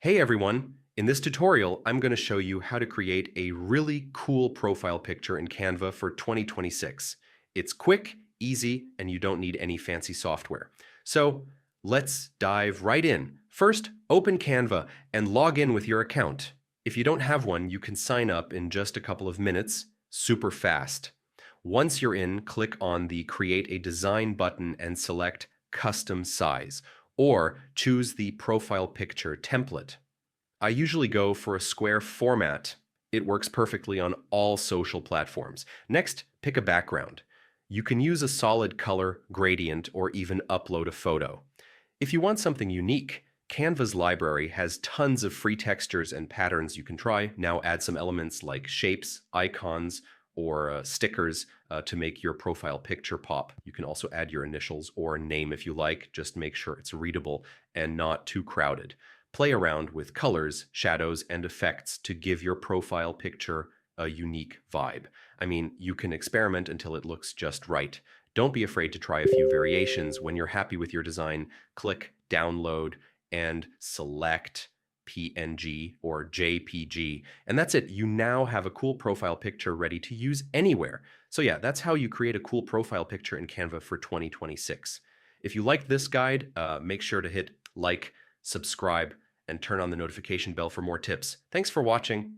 Hey everyone! In this tutorial, I'm going to show you how to create a really cool profile picture in Canva for 2026. It's quick, easy, and you don't need any fancy software. So let's dive right in. First, open Canva and log in with your account. If you don't have one, you can sign up in just a couple of minutes, super fast. Once you're in, click on the Create a Design button and select Custom Size, or choose the profile picture template. I usually go for a square format. It works perfectly on all social platforms. Next, pick a background. You can use a solid color, gradient, or even upload a photo. If you want something unique, Canva's library has tons of free textures and patterns you can try. Now add some elements like shapes, icons, or stickers to make your profile picture pop. You can also add your initials or name if you like. Just make sure it's readable and not too crowded. Play around with colors, shadows, and effects to give your profile picture a unique vibe. I mean, you can experiment until it looks just right. Don't be afraid to try a few variations. When you're happy with your design, click Download and select PNG or JPG. And that's it. You now have a cool profile picture ready to use anywhere. So yeah, that's how you create a cool profile picture in Canva for 2026. If you liked this guide, make sure to hit like, subscribe, and turn on the notification bell for more tips. Thanks for watching.